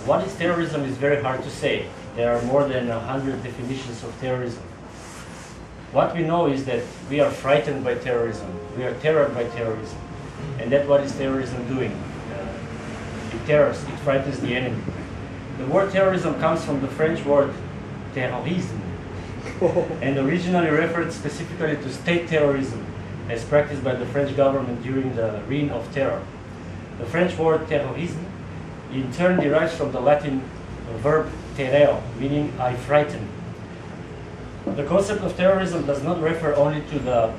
what is terrorism is very hard to say. There are more than 100 definitions of terrorism. What we know is that we are frightened by terrorism. We are terrored by terrorism. And that's what is terrorism doing. It terrors, it frightens the enemy. The word terrorism comes from the French word terrorisme, and originally referred specifically to state terrorism, as practiced by the French government during the Reign of Terror. The French word terrorisme in turn derives from the Latin verb terreo, meaning I frighten. The concept of terrorism does not refer only to the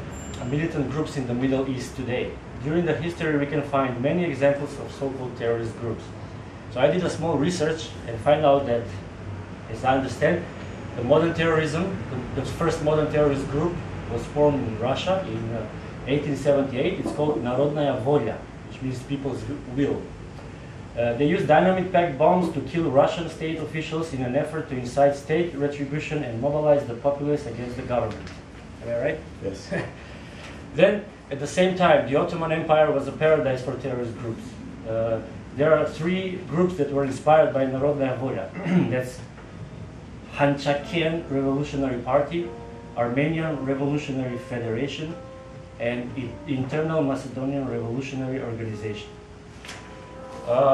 militant groups in the Middle East today. During the history, we can find many examples of so-called terrorist groups. So I did a small research and find out that, as I understand, the modern terrorism, the first modern terrorist group was formed in Russia in 1878. It's called Narodnaya Volya, which means people's will. They used dynamite-packed bombs to kill Russian state officials in an effort to incite state retribution and mobilize the populace against the government. Am I right? Yes. Then, at the same time, the Ottoman Empire was a paradise for terrorist groups. There are three groups that were inspired by Narodnaya Volya. That's Hanchakian Revolutionary Party, Armenian Revolutionary Federation, and Internal Macedonian Revolutionary Organization.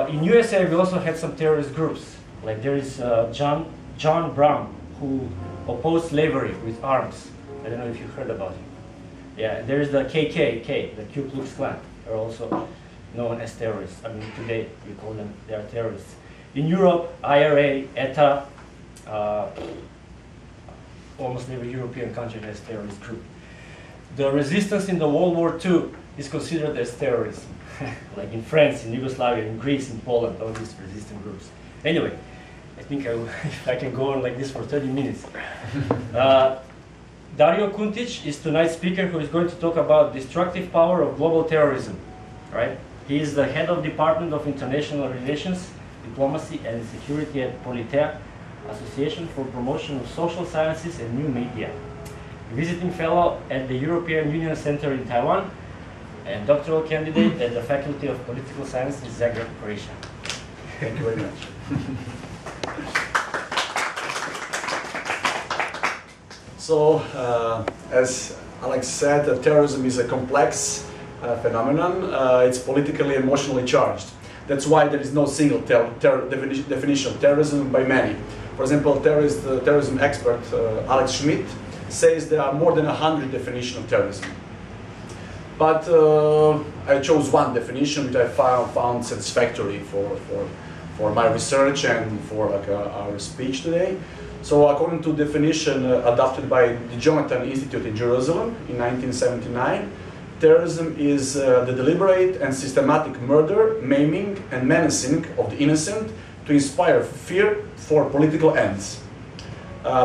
In USA, we also had some terrorist groups. Like there is John Brown, who opposed slavery with arms. I don't know if you heard about him. Yeah, there is the KKK, the Ku Klux Klan, are also known as terrorists. I mean, today we call them, they are terrorists. In Europe, IRA, ETA, almost every European country has a terrorist group. The resistance in the World War II is considered as terrorism. Like in France, in Yugoslavia, in Greece, in Poland, all these resistant groups. Anyway, I think if I can go on like this for 30 minutes. Dario Kuntic is tonight's speaker, who is going to talk about destructive power of global terrorism. Right? He is the head of Department of International Relations, Diplomacy and Security at Politeia, Association for Promotion of Social Sciences and New Media. Visiting fellow at the European Union Center in Taiwan, and doctoral candidate at the Faculty of Political Science in Zagreb, Croatia. Thank you very much. So, as Alex said, terrorism is a complex phenomenon. It's politically, emotionally charged. That's why there is no single definition of terrorism by many. For example, terrorism expert Alex Schmidt says there are more than 100 definitions of terrorism. But I chose one definition which I found satisfactory for my research and for our speech today. So according to definition adopted by the Jonathan Institute in Jerusalem in 1979, terrorism is the deliberate and systematic murder, maiming, and menacing of the innocent to inspire fear for political ends.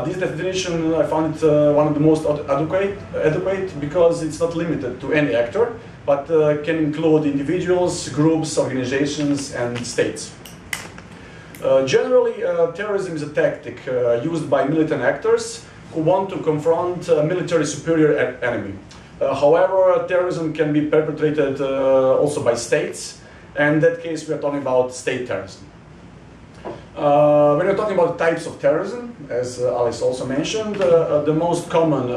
This definition, I found it one of the most adequate because it's not limited to any actor, but can include individuals, groups, organizations, and states. Generally, terrorism is a tactic used by militant actors who want to confront a military superior enemy. However, terrorism can be perpetrated also by states, and in that case we are talking about state terrorism. When we're talking about types of terrorism, as Alice also mentioned, the most common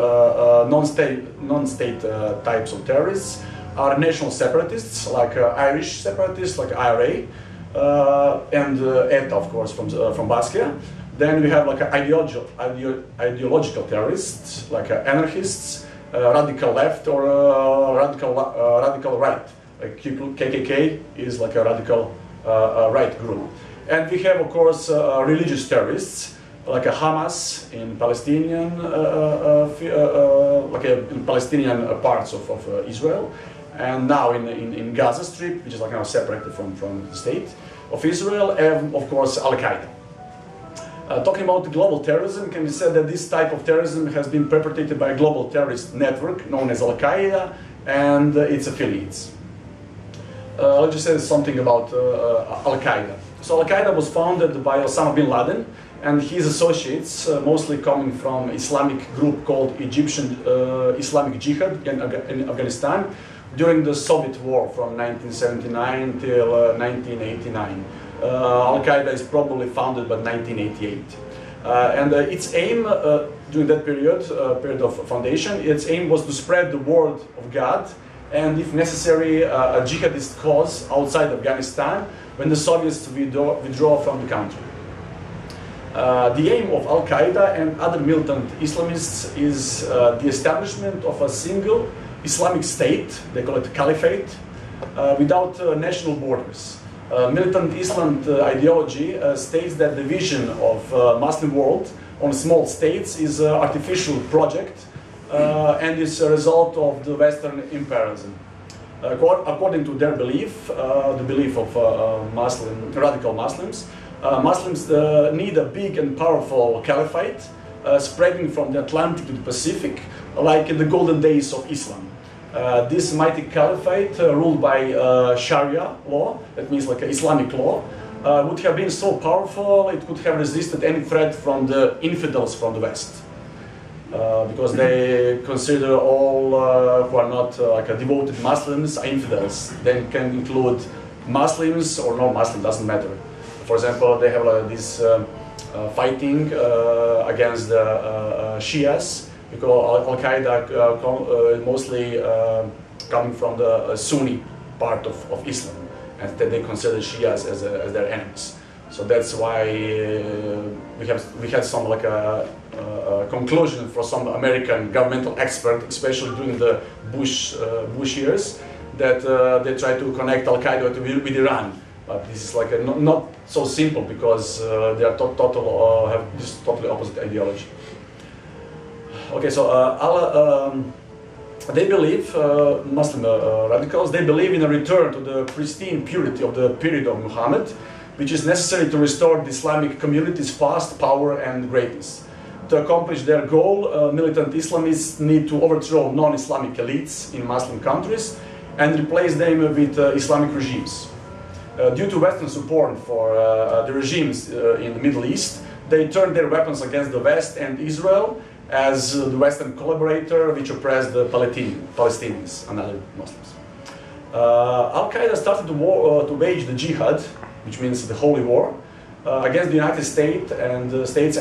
non-state types of terrorists are national separatists, like Irish separatists, like IRA, and ETA, of course, from Basque. Then we have like ideological terrorists, like anarchists, radical left, or radical right. Like KKK is like a radical right group. And we have, of course, religious terrorists, like a Hamas in Palestinian, in Palestinian parts of Israel, and now in Gaza Strip, which is like now separated from the state of Israel, and of course Al-Qaeda. Talking about global terrorism, can be said that this type of terrorism has been perpetrated by a global terrorist network known as Al-Qaeda and its affiliates. I'll just say something about Al-Qaeda. So Al-Qaeda was founded by Osama bin Laden and his associates, mostly coming from Islamic group called Egyptian Islamic Jihad in Afghanistan, during the Soviet war from 1979 till 1989. Al-Qaeda is probably founded by 1988. And its aim during that period of foundation, its aim was to spread the word of God and, if necessary, a jihadist cause outside Afghanistan when the Soviets withdraw from the country. The aim of Al-Qaeda and other militant Islamists is the establishment of a single Islamic state, they call it caliphate, without national borders. Militant Islam ideology states that the vision of Muslim world on small states is an artificial project and is a result of the Western imperialism. According to their belief, the belief of radical Muslims, Muslims need a big and powerful caliphate spreading from the Atlantic to the Pacific, like in the golden days of Islam. This mighty caliphate, ruled by Sharia law, that means like Islamic law, would have been so powerful it could have resisted any threat from the infidels from the West. Because they consider all who are not like devoted Muslims are infidels. Then can include Muslims or no Muslim, doesn't matter. For example, they have this fighting against the Shias, because Al-Qaeda mostly coming from the Sunni part of Islam, and that they consider Shias as their enemies. So that's why we had some like a conclusion for some American governmental expert, especially during the Bush years, that they try to connect Al-Qaeda with Iran. But this is like not so simple, because they are have this totally opposite ideology. Okay, so they believe, Muslim radicals, they believe in a return to the pristine purity of the period of Muhammad, which is necessary to restore the Islamic community's past power and greatness. To accomplish their goal, militant Islamists need to overthrow non-Islamic elites in Muslim countries and replace them with Islamic regimes. Due to Western support for the regimes in the Middle East, they turned their weapons against the West and Israel as the Western collaborator which oppressed the Palestinians and other Muslims. Al-Qaeda started to wage the jihad, which means the holy war, against the United States and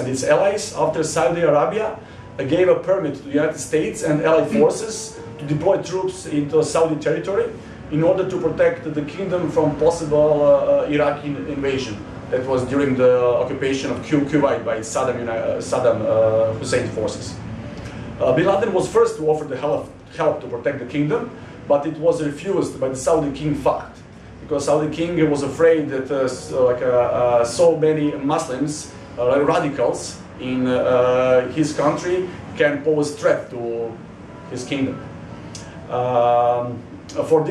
its allies after Saudi Arabia gave a permit to the United States and allied forces to deploy troops into Saudi territory in order to protect the kingdom from possible Iraqi invasion. That was during the occupation of Kuwait by Saddam Hussein forces. Bin Laden was first to offer the help to protect the kingdom, but it was refused by the Saudi king Fahd, because Saudi king was afraid that so many Muslims, radicals in his country, can pose threat to his kingdom. For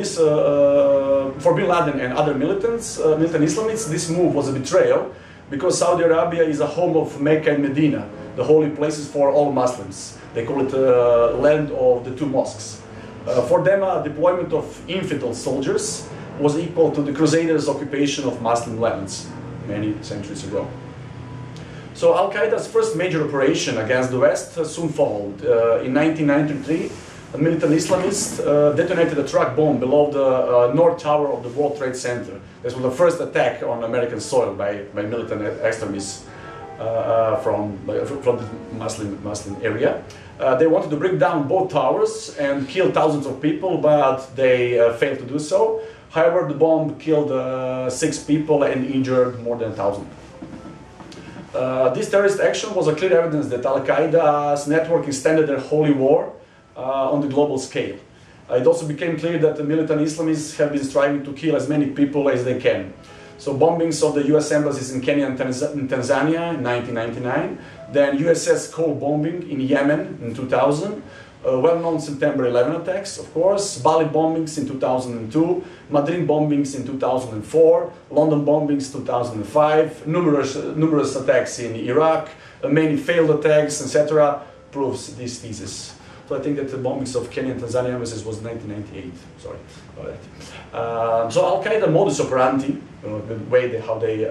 Bin Laden and other militant Islamists, this move was a betrayal, because Saudi Arabia is a home of Mecca and Medina, the holy places for all Muslims. They call it land of the two mosques. For them, a deployment of infidel soldiers was equal to the Crusaders' occupation of Muslim lands many centuries ago. So Al-Qaeda's first major operation against the West soon followed. In 1993, a militant Islamist detonated a truck bomb below the North Tower of the World Trade Center. This was the first attack on American soil by militant extremists from the Muslim area. They wanted to bring down both towers and kill thousands of people, but they failed to do so. However, the bomb killed 6 people and injured more than 1,000. This terrorist action was a clear evidence that Al-Qaeda's network extended their holy war on the global scale. It also became clear that the militant Islamists have been striving to kill as many people as they can. So bombings of the US embassies in Kenya and Tanzania in 1999, then USS Cole bombing in Yemen in 2000, well-known September 11 attacks, of course, Bali bombings in 2002, Madrid bombings in 2004, London bombings 2005, numerous attacks in Iraq, many failed attacks, etc., proves this thesis. So I think that the bombings of Kenya and Tanzania embassies was 1998. Sorry about that. So Al-Qaeda modus operandi, the way how they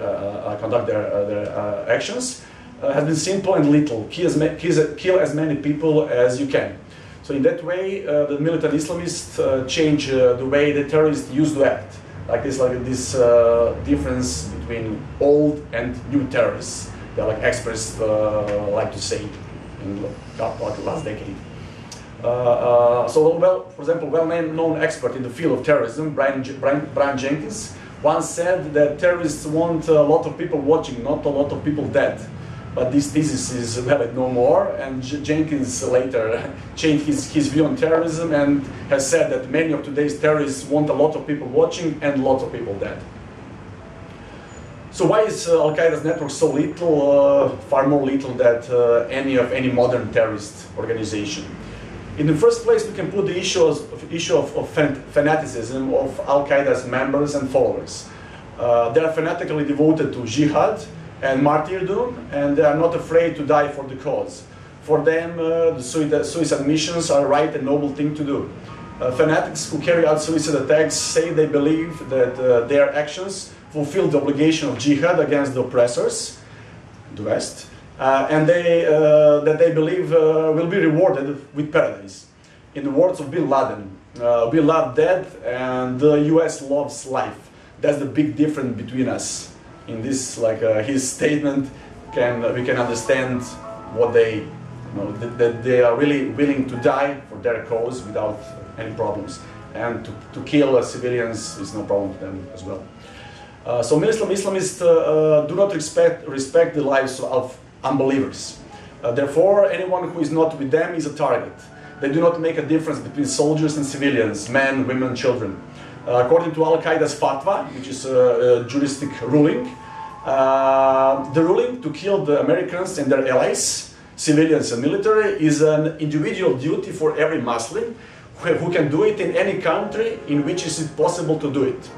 conduct their actions, has been simple and lethal. Kill as many people as you can. So in that way, the militant Islamists change the way the terrorists used to act. Like this difference between old and new terrorists. They're like experts like to say in the last decade. For example, well-known expert in the field of terrorism, Brian Jenkins, once said that terrorists want a lot of people watching, not a lot of people dead. But this thesis is valid no more, and Jenkins later changed his view on terrorism and has said that many of today's terrorists want a lot of people watching and lots of people dead. So why is Al-Qaeda's network so little, far more little than any modern terrorist organization? In the first place, we can put the issue of fanaticism of Al-Qaeda's members and followers. They are fanatically devoted to jihad and martyrdom, and they are not afraid to die for the cause. For them, the suicide missions are a right and noble thing to do. Fanatics who carry out suicide attacks say they believe that their actions fulfill the obligation of jihad against the oppressors, the West, and that they believe will be rewarded with paradise. In the words of Bin Laden, we love death and the US loves life. That's the big difference between us. In this, his statement, we can understand what they, that they are really willing to die for their cause without any problems. And to kill civilians is no problem to them as well. So Islamists do not respect the lives of unbelievers. Therefore, anyone who is not with them is a target. They do not make a difference between soldiers and civilians, men, women, children. According to Al-Qaeda's fatwa, which is a juristic ruling, the ruling to kill the Americans and their allies, civilians and military, is an individual duty for every Muslim who can do it in any country in which it is possible to do it.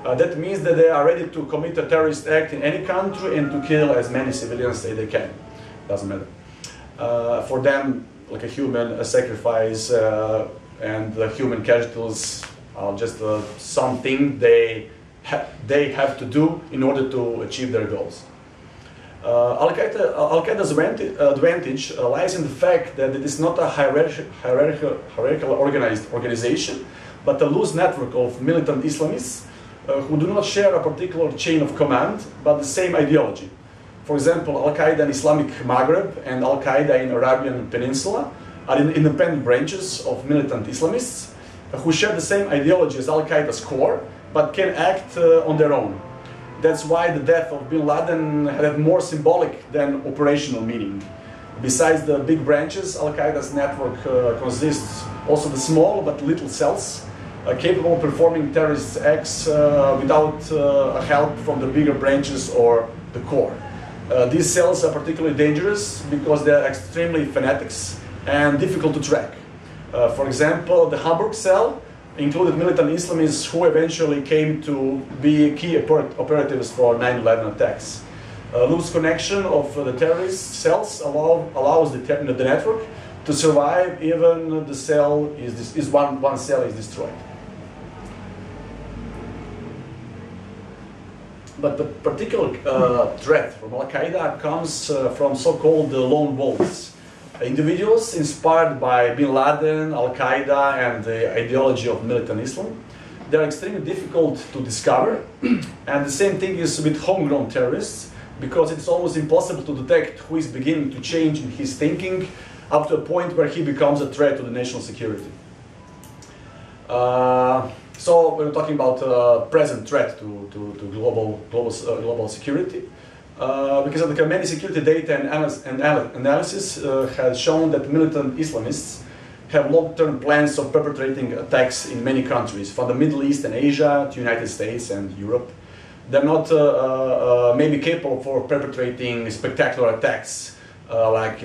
That means that they are ready to commit a terrorist act in any country and to kill as many civilians as they can. Doesn't matter. For them, like a human sacrifice and the human casualties are just something they have to do in order to achieve their goals. Al-Qaeda's advantage lies in the fact that it is not a hierarchical organized organization, but a loose network of militant Islamists who do not share a particular chain of command, but the same ideology. For example, Al-Qaeda in Islamic Maghreb and Al-Qaeda in Arabian Peninsula are independent branches of militant Islamists who share the same ideology as Al-Qaeda's core, but can act on their own. That's why the death of Bin Laden had more symbolic than operational meaning. Besides the big branches, Al-Qaeda's network consists also of small but little cells capable of performing terrorist acts without help from the bigger branches or the core. These cells are particularly dangerous because they are extremely fanatics and difficult to track. For example, the Hamburg cell included militant Islamists who eventually came to be key operatives for 9/11 attacks. Loose connection of the terrorist cells allows the network to survive even the cell one cell is destroyed. But the particular threat from Al-Qaeda comes from so-called lone wolves. Individuals inspired by Bin Laden, Al-Qaeda, and the ideology of militant Islam. They are extremely difficult to discover, and the same thing is with homegrown terrorists, because it's almost impossible to detect who is beginning to change in his thinking up to a point where he becomes a threat to the national security. So we're talking about present threat to global security. Because of the many security data and analysis has shown that militant Islamists have long-term plans of perpetrating attacks in many countries, from the Middle East and Asia to the United States and Europe. They're not maybe capable for perpetrating spectacular attacks like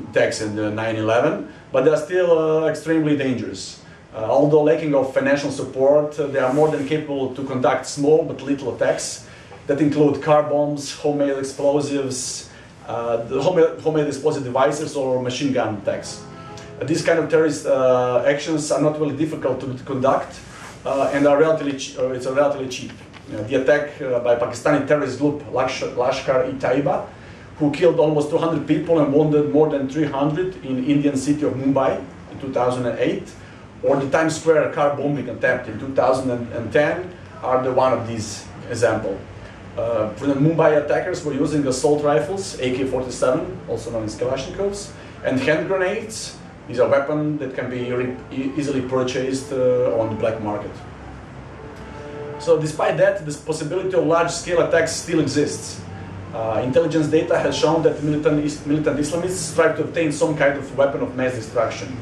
attacks in 9/11, but they're still extremely dangerous. Although lacking of financial support, they are more than capable to conduct small but little attacks that include car bombs, homemade explosives, homemade explosive devices, or machine gun attacks. These kind of terrorist actions are not really difficult to conduct and are relatively cheap. The attack by Pakistani terrorist group Lashkar-e-Taiba, who killed almost 200 people and wounded more than 300 in Indian city of Mumbai in 2008, or the Times Square car bombing attempt in 2010 are the one of these examples. For the Mumbai attackers were using assault rifles, AK-47, also known as Kalashnikovs, and hand grenades. These are weapons that can be easily purchased on the black market. So despite that, this possibility of large-scale attacks still exists. Intelligence data has shown that militant Islamists strive to obtain some kind of weapon of mass destruction.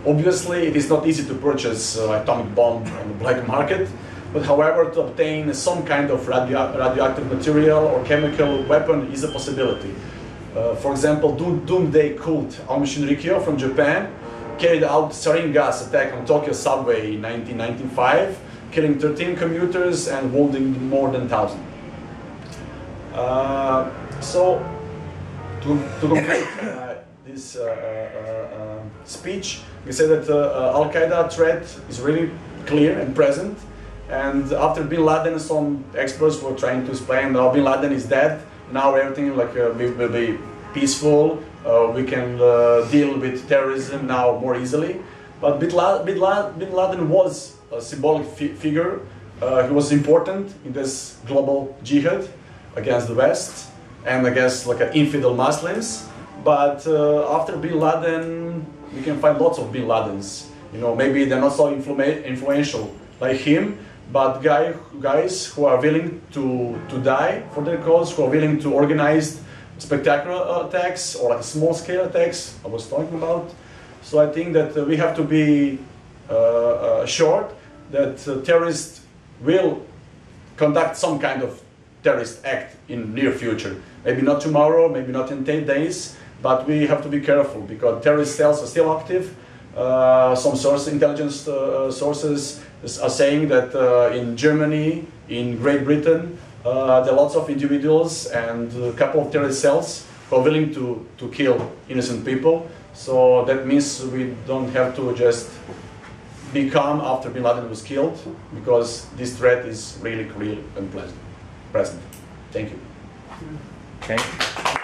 Obviously, it is not easy to purchase atomic bomb on the black market, but however, to obtain some kind of radioactive material or chemical weapon is a possibility. For example, doomsday cult Aum Shinrikyo from Japan carried out sarin gas attack on Tokyo subway in 1995, killing 13 commuters and wounding more than 1,000. So, to complete this speech, we say that Al-Qaeda threat is really clear and present. And after Bin Laden, some experts were trying to explain, now Bin Laden is dead, now everything will be peaceful, we can deal with terrorism now more easily. But Bin Laden was a symbolic figure. He was important in this global jihad against the West and against infidel Muslims. But after Bin Laden, we can find lots of Bin Ladens. You know, maybe they're not so influential like him, but guys who are willing to die for their cause, who are willing to organize spectacular attacks or small-scale attacks I was talking about. So I think that we have to be assured that terrorists will conduct some kind of terrorist act in near future. Maybe not tomorrow, maybe not in 10 days, but we have to be careful because terrorist cells are still active. Some intelligence sources are saying that in Germany, in Great Britain, there are lots of individuals and a couple of terrorist cells who are willing to kill innocent people. So that means we don't have to just be calm after Bin Laden was killed, because this threat is really real and present. Thank you. Okay.